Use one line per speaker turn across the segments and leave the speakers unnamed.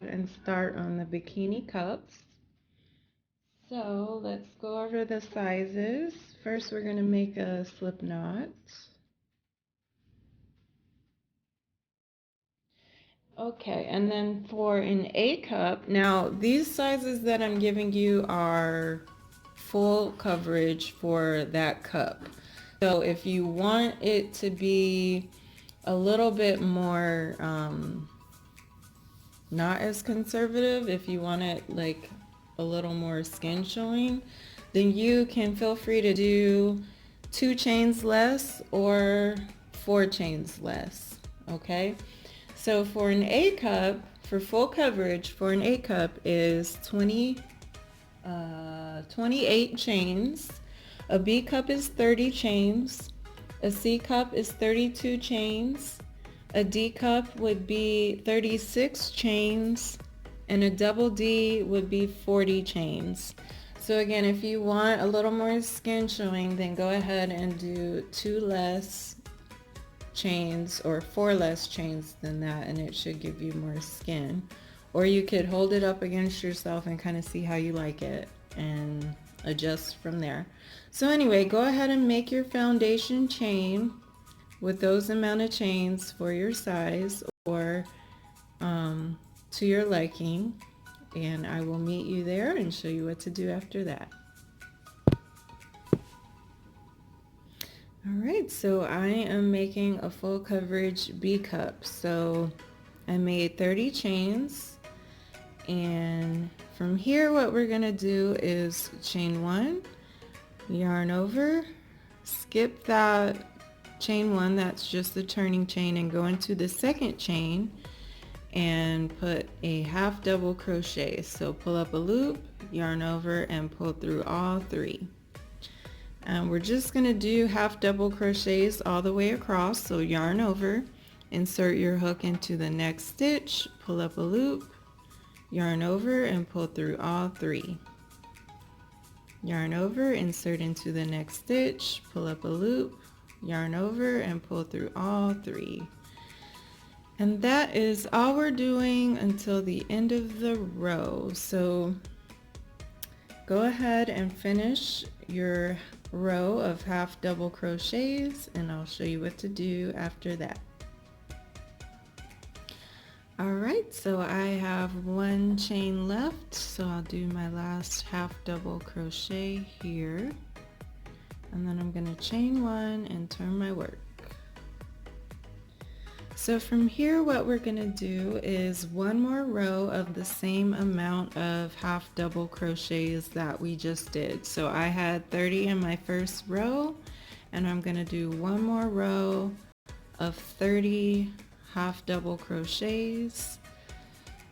And start on the bikini cups. So let's go over the sizes. First, we're going to make a slip knot. Okay, and then for an A cup, now these sizes that I'm giving you are full coverage for that cup. So if you want it to be a little bit more not as conservative, if you want it like a little more skin showing, then you can feel free to do 2 chains less or 4 chains less. Okay, so for an A cup, for full coverage for an A cup is 28 chains. A B cup is 30 chains. A C cup is 32 chains. A D cup would be 36 chains, and a double D would be 40 chains. So again, if you want a little more skin showing, then go ahead and do 2 less chains or 4 less chains than that, and it should give you more skin. Or you could hold it up against yourself and kind of see how you like it and adjust from there. So anyway, go ahead and make your foundation chain with those amount of chains for your size or to your liking, and I will meet you there and show you what to do after that. All right, so I am making a full coverage B cup. So I made 30 chains, and from here what we're gonna do is chain 1, yarn over, skip that chain 1, that's just the turning chain, and go into the second chain and put a half double crochet. So pull up a loop, yarn over, and pull through all 3. And we're just going to do half double crochets all the way across. So yarn over, insert your hook into the next stitch, pull up a loop, yarn over, and pull through all 3. Yarn over, insert into the next stitch, pull up a loop, yarn over, and pull through all 3. And that is all we're doing until the end of the row. So go ahead and finish your row of half double crochets, and I'll show you what to do after that. Alright, so I have 1 chain left, so I'll do my last half double crochet here, and then I'm going to chain 1 and turn my work. So from here what we're going to do is 1 more row of the same amount of half double crochets that we just did. So I had 30 in my first row, and I'm going to do 1 more row of 30 half double crochets.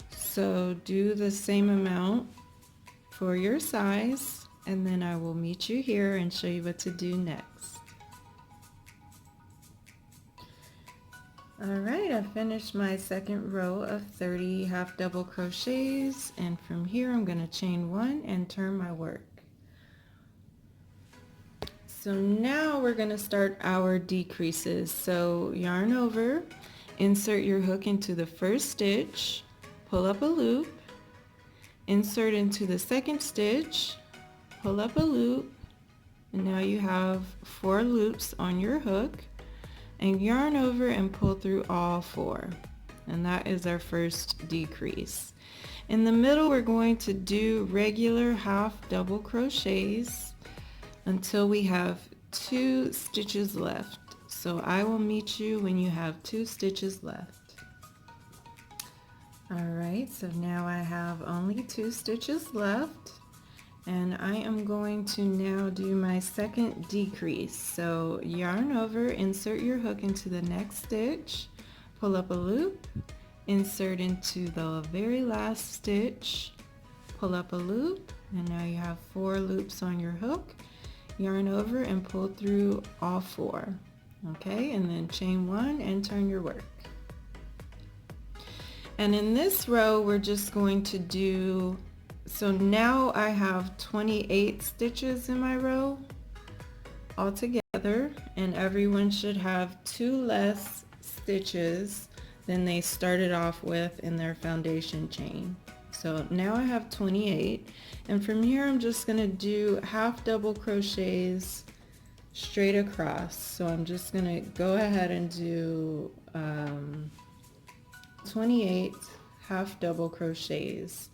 So do the same amount for your size, and then I will meet you here and show you what to do next. Alright, I finished my second row of 30 half double crochets, and from here I'm going to chain 1 and turn my work. So now we're going to start our decreases. So yarn over, insert your hook into the first stitch, pull up a loop, insert into the second stitch, pull up a loop, and now you have 4 loops on your hook, and yarn over and pull through all 4, and that is our first decrease. In the middle we're going to do regular half double crochets until we have 2 stitches left. So I will meet you when you have 2 stitches left. Alright, so now I have only 2 stitches left, and I am going to now do my second decrease. So yarn over, insert your hook into the next stitch, pull up a loop, insert into the very last stitch, pull up a loop, and now you have 4 loops on your hook, yarn over and pull through all 4. Okay, and then chain 1 and turn your work. And in this row we're just going to do, so now I have 28 stitches in my row altogether, and everyone should have 2 less stitches than they started off with in their foundation chain. So now I have 28, and from here I'm just going to do half double crochets straight across. So I'm just going to go ahead and do 28 half double crochets.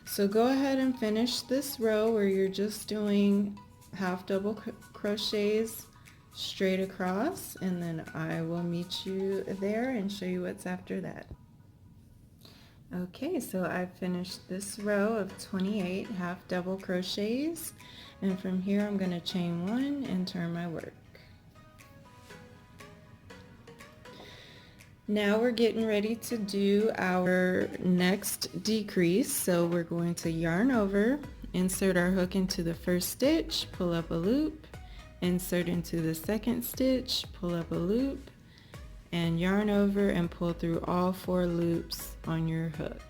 So go ahead and finish this row where you're just doing half double crochets straight across, and then I will meet you there and show you what's after that. Okay, so I finished this row of 28 half double crochets, and from here I'm going to chain one and turn my work. Now we're getting ready to do our next decrease. So we're going to yarn over, insert our hook into the first stitch, pull up a loop, insert into the second stitch, pull up a loop, and yarn over and pull through all 4 loops on your hook.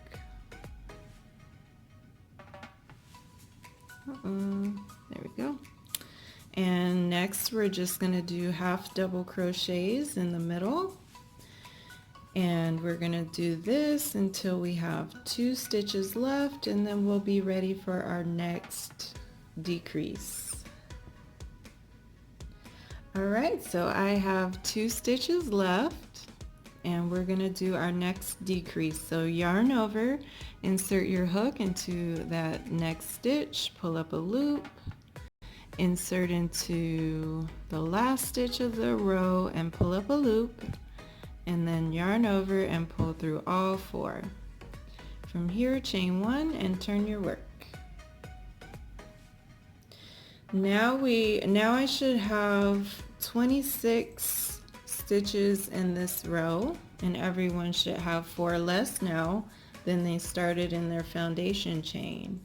There we go. And next we're just going to do half double crochets in the middle. And we're going to do this until we have 2 stitches left, and then we'll be ready for our next decrease. Alright, so I have 2 stitches left, and we're going to do our next decrease. So yarn over, insert your hook into that next stitch, pull up a loop, insert into the last stitch of the row and pull up a loop, and then yarn over and pull through all 4. From here, chain 1 and turn your work. Now I should have 26 stitches in this row, and everyone should have 4 less now than they started in their foundation chain.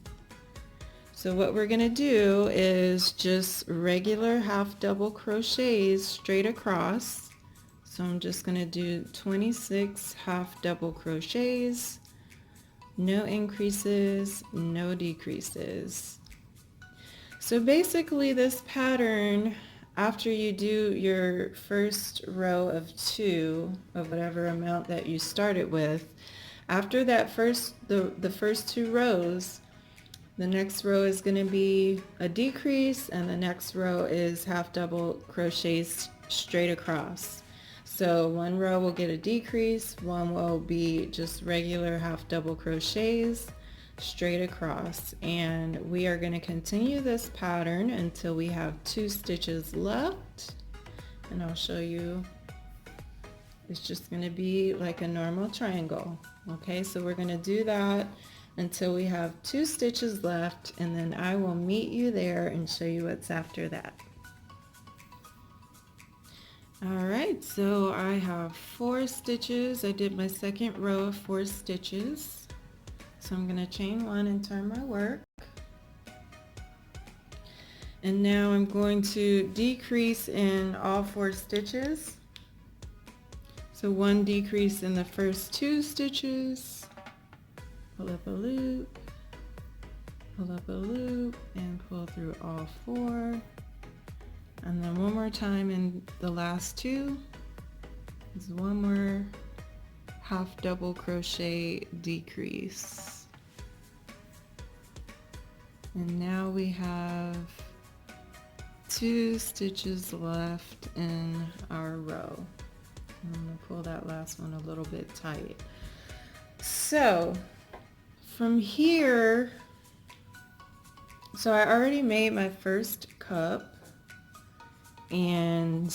So what we're going to do is just regular half double crochets straight across. So I'm just going to do 26 half double crochets, no increases, no decreases. So basically this pattern, after you do your first row of 2 of whatever amount that you started with, after that the first 2 rows, the next row is going to be a decrease, and the next row is half double crochets straight across. So one row will get a decrease, one will be just regular half double crochets straight across, and we are going to continue this pattern until we have 2 stitches left, and I'll show you. It's just going to be like a normal triangle. Okay, so we're going to do that until we have 2 stitches left, and then I will meet you there and show you what's after that. Alright, so I have 4 stitches. I did my second row of 4 stitches. So I'm going to chain 1 and turn my work. And now I'm going to decrease in all 4 stitches. So 1 decrease in the first 2 stitches. Pull up a loop, pull up a loop, and pull through all 4. And then one more time in the last 2. There's one more half double crochet decrease. And now we have 2 stitches left in our row. I'm going to pull that last one a little bit tight. So from here, so I already made my first cup. And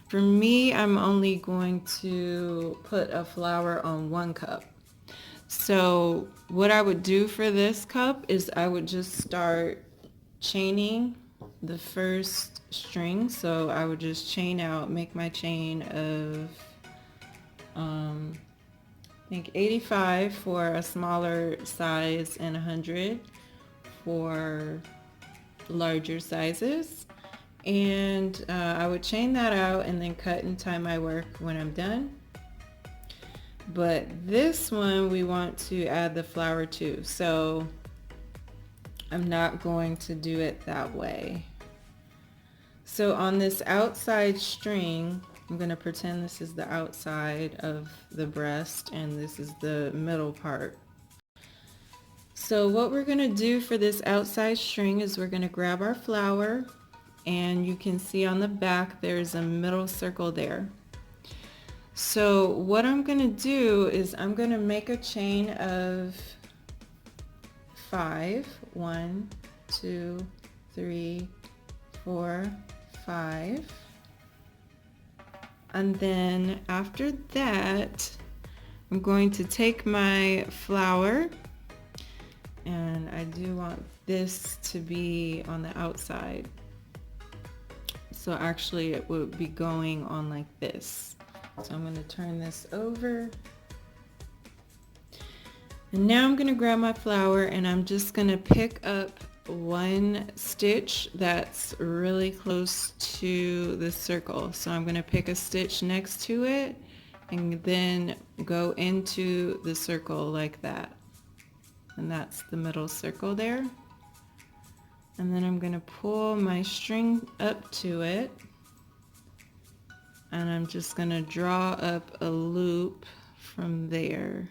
for me, I'm only going to put a flower on 1 cup. So what I would do for this cup is I would just start chaining the first string. So I would just chain out, make my chain of I think 85 for a smaller size and 100 for larger sizes. And I would chain that out and then cut and tie my work when I'm done. But this one we want to add the flower to, so I'm not going to do it that way. So on this outside string, I'm going to pretend this is the outside of the breast and this is the middle part. So what we're going to do for this outside string is we're going to grab our flower, and you can see on the back there's a middle circle there. So what I'm going to do is I'm going to make a chain of 5. 1, 2, 3, 4, 5. And then after that, I'm going to take my flower, and I do want this to be on the outside. So actually it would be going on like this. So I'm going to turn this over. And now I'm going to grab my flower, and I'm just going to pick up one stitch that's really close to the circle. So I'm going to pick a stitch next to it and then go into the circle like that. And that's the middle circle there. And then I'm going to pull my string up to it, and I'm just going to draw up a loop from there.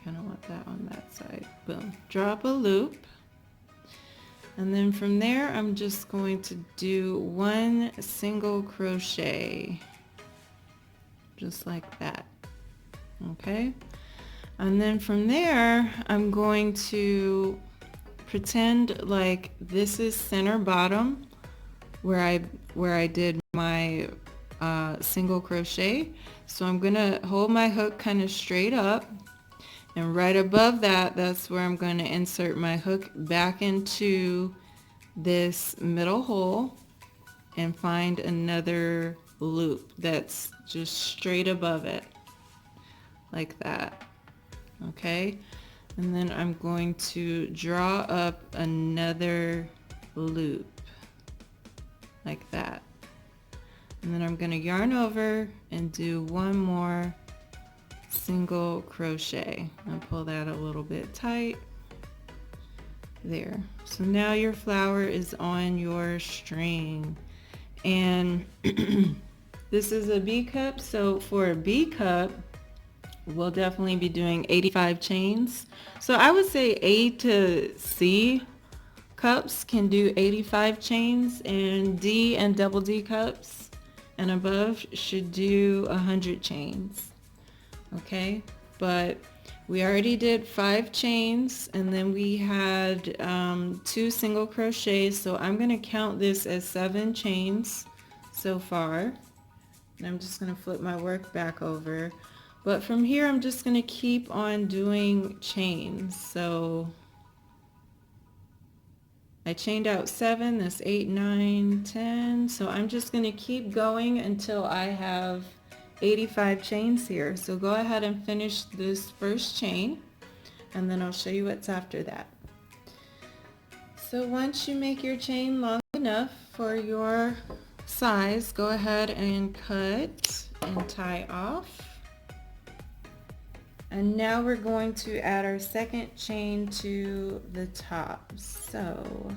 Kind of want that on that side. Boom. Draw up a loop, and then from there I'm just going to do one single crochet, just like that. Okay, and then from there I'm going to pretend like this is center bottom where I did my single crochet. So I'm gonna hold my hook kind of straight up, and right above that, that's where I'm going to insert my hook back into this middle hole and find another loop that's just straight above it, like that. Okay, and then I'm going to draw up another loop like that. And then I'm going to yarn over and do one more single crochet and pull that a little bit tight there. So now your flower is on your string, and this is a B cup. So for a B cup, we'll definitely be doing 85 chains. So I would say A to C cups can do 85 chains, and D and double D cups and above should do 100 chains. Okay, but we already did 5 chains, and then we had 2 single crochets, so I'm going to count this as 7 chains so far. And I'm just going to flip my work back over, but from here I'm just going to keep on doing chains. So I chained out 7, that's 8, 9, 10, so I'm just going to keep going until I have 85 chains here. So go ahead and finish this first chain, and then I'll show you what's after that. So once you make your chain long enough for your size, go ahead and cut and tie off. And now we're going to add our second chain to the top. So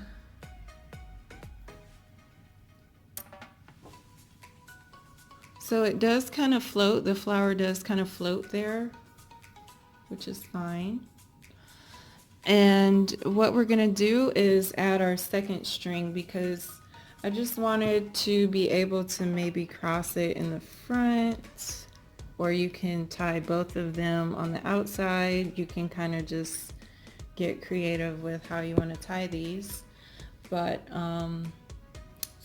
it does kind of float, the flower does kind of float there, which is fine. And what we're going to do is add our second string, because I just wanted to be able to maybe cross it in the front, or you can tie both of them on the outside. You can kind of just get creative with how you want to tie these. But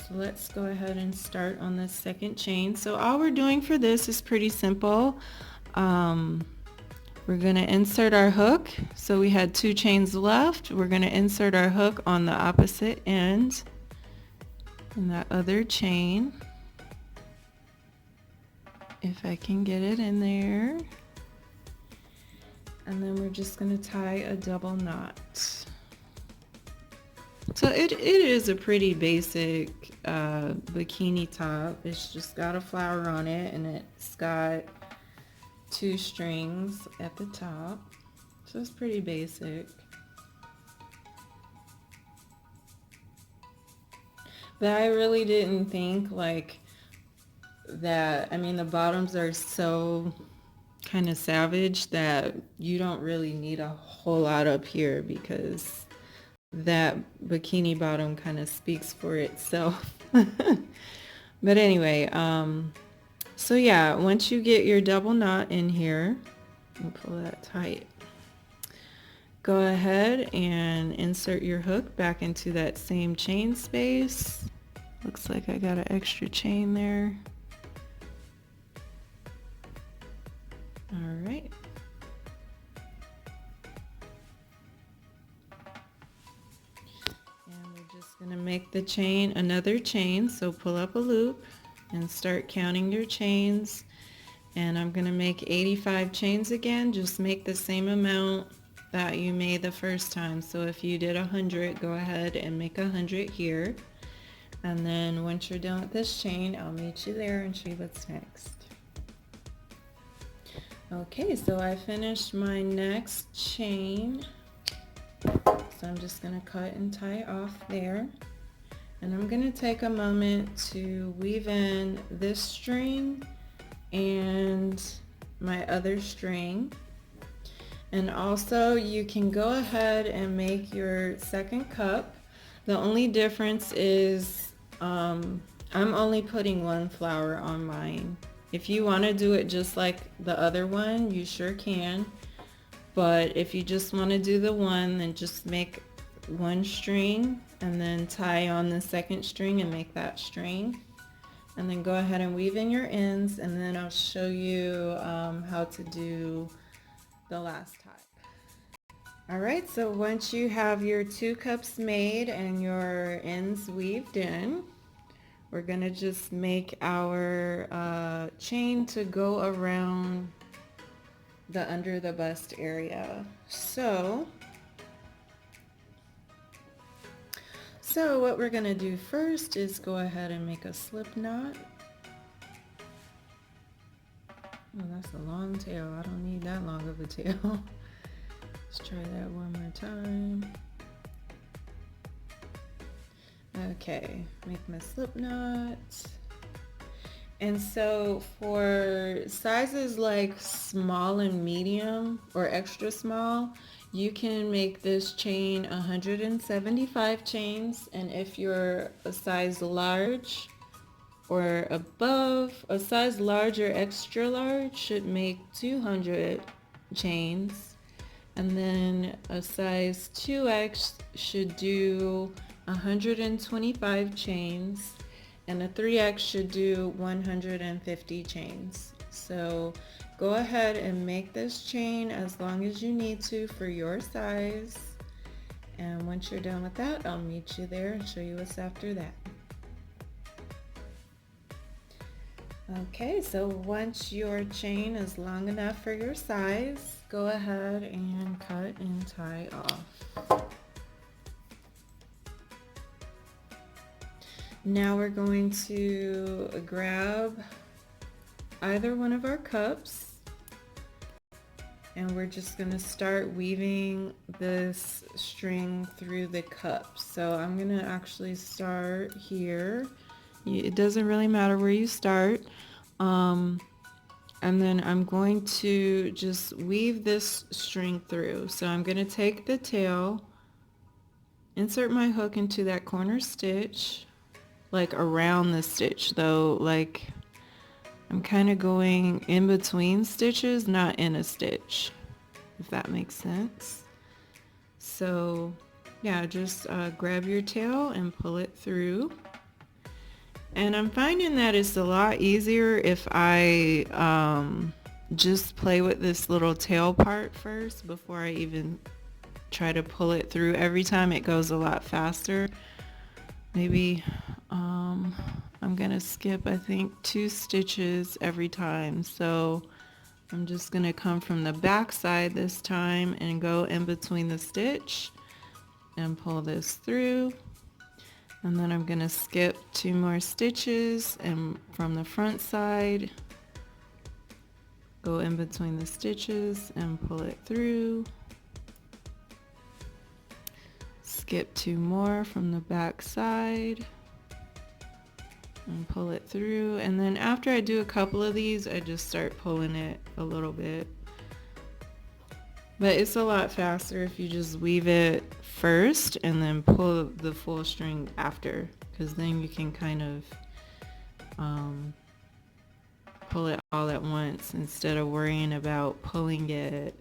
so let's go ahead and start on the second chain. So all we're doing for this is pretty simple. We're going to insert our hook. So we had 2 chains left. We're going to insert our hook on the opposite end in that other chain, if I can get it in there. And then we're just going to tie a double knot. So it is a pretty basic bikini top. It's just got a flower on it, and it's got 2 strings at the top. So it's pretty basic. But I really didn't think like that. I mean, the bottoms are so kind of savage that you don't really need a whole lot up here because that bikini bottom kind of speaks for itself. But anyway, so yeah, once you get your double knot in here, and pull that tight, go ahead and insert your hook back into that same chain space. Looks like I got an extra chain there. All right. And we're just gonna make the chain another chain. So pull up a loop and start counting your chains. And I'm gonna make 85 chains again. Just make the same amount that you made the first time. So if you did 100, go ahead and make 100 here. And then once you're done with this chain, I'll meet you there and show you what's next. Okay, so I finished my next chain. So I'm just gonna cut and tie off there. And I'm gonna take a moment to weave in this string and my other string. And also you can go ahead and make your second cup. The only difference is I'm only putting one flower on mine. If you want to do it just like the other one, you sure can. But if you just want to do the one, then just make one string and then tie on the second string and make that string. And then go ahead and weave in your ends, and then I'll show you how to do the last type. Alright, so once you have your 2 cups made and your ends weaved in, we're going to just make our chain to go around the under the bust area. So what we're going to do first is go ahead and make a slip knot. Oh, that's a long tail. I don't need that long of a tail. Let's try that one more time. Okay, make my slip knot. And so for sizes like small and medium or extra small, you can make this chain 175 chains. And if you're a size large or above, a size large or extra large should make 200 chains. And then a size 2X should do 125 chains, and a 3X should do 150 chains. So go ahead and make this chain as long as you need to for your size. And once you're done with that, I'll meet you there and show you what's after that. Okay, so once your chain is long enough for your size, go ahead and cut and tie off. Now we're going to grab either one of our cups, and we're just going to start weaving this string through the cup. So I'm going to actually start here. It doesn't really matter where you start. And then I'm going to just weave this string through. So I'm going to take the tail, insert my hook into that corner stitch, like around the stitch though, like I'm kind of going in between stitches, not in a stitch, if that makes sense. So yeah, just grab your tail and pull it through. And I'm finding that it's a lot easier if I just play with this little tail part first before I even try to pull it through. Every time it goes a lot faster. Maybe I'm gonna skip, I think, 2 stitches every time. So I'm just gonna come from the back side this time and go in between the stitch and pull this through. And then I'm gonna skip 2 more stitches, and from the front side, go in between the stitches and pull it through. Skip 2 more from the back side, and pull it through, and then after I do a couple of these I just start pulling it a little bit. But it's a lot faster if you just weave it first and then pull the full string after, because then you can kind of pull it all at once instead of worrying about pulling it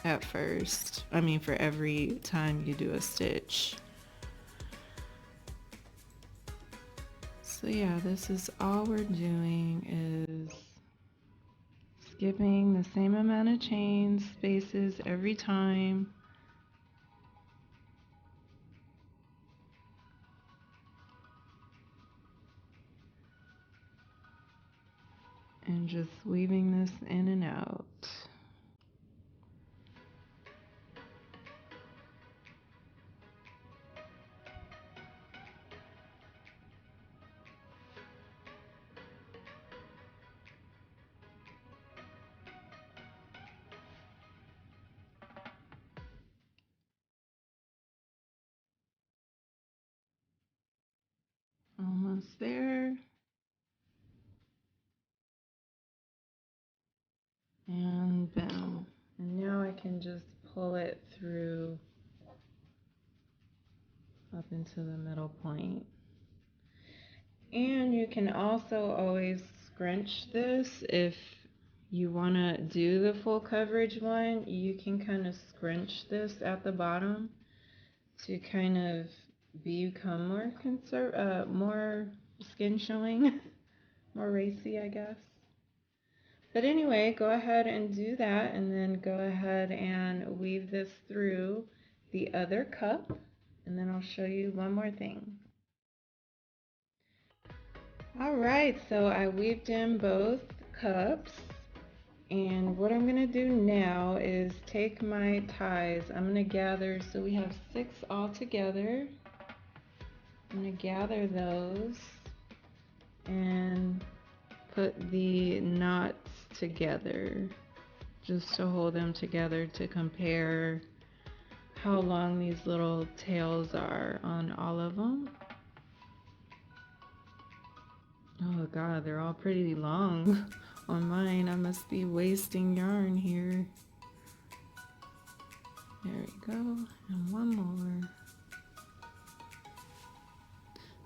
at first. I mean, for every time you do a stitch. So yeah, this is all we're doing is skipping the same amount of chain spaces every time. And just weaving this in and out. Almost there. And boom. And now I can just pull it through up into the middle point. And you can also always scrunch this if you want to do the full coverage one. You can kind of scrunch this at the bottom to kind of become more skin showing, more racy, I guess. But anyway, go ahead and do that, and then go ahead and weave this through the other cup, and then I'll show you one more thing. Alright, so I weaved in both cups, and what I'm going to do now is take my ties. I'm going to gather, so we have 6 all together. I'm going to gather those and put the knots together just to hold them together to compare how long these little tails are on all of them. Oh god, they're all pretty long on mine. I must be wasting yarn here. There we go, and one more.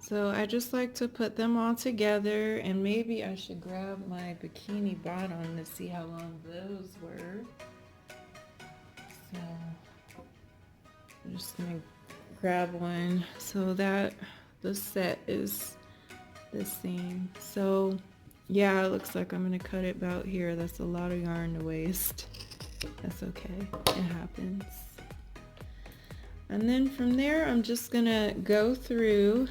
So I just like to put them all together, and maybe I should grab my bikini bottom to see how long those were. So I'm just gonna grab one so that the set is the same. So yeah, it looks like I'm gonna cut it about here. That's a lot of yarn to waste. That's okay, it happens. And then from there I'm just gonna go through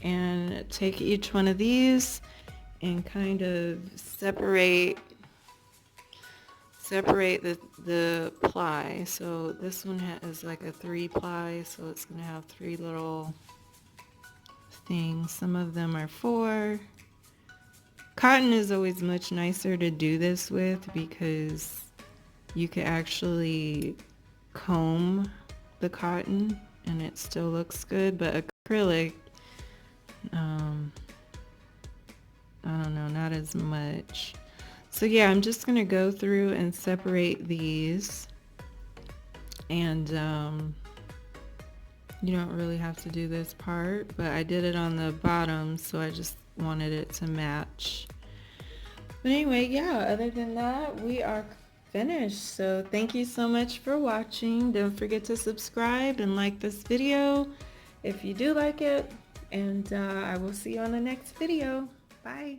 and take each one of these and kind of separate the ply. So this one is like a 3 ply, so it's gonna have 3 little things. Some of them are 4. Cotton is always much nicer to do this with because you can actually comb the cotton and it still looks good, but acrylic, I don't know, not as much. So yeah, I'm just gonna go through and separate these, and you don't really have to do this part, but I did it on the bottom, so I just wanted it to match. But anyway, yeah, other than that, we are finished. So thank you so much for watching. Don't forget to subscribe and like this video if you do like it, and I will see you on the next video. Bye.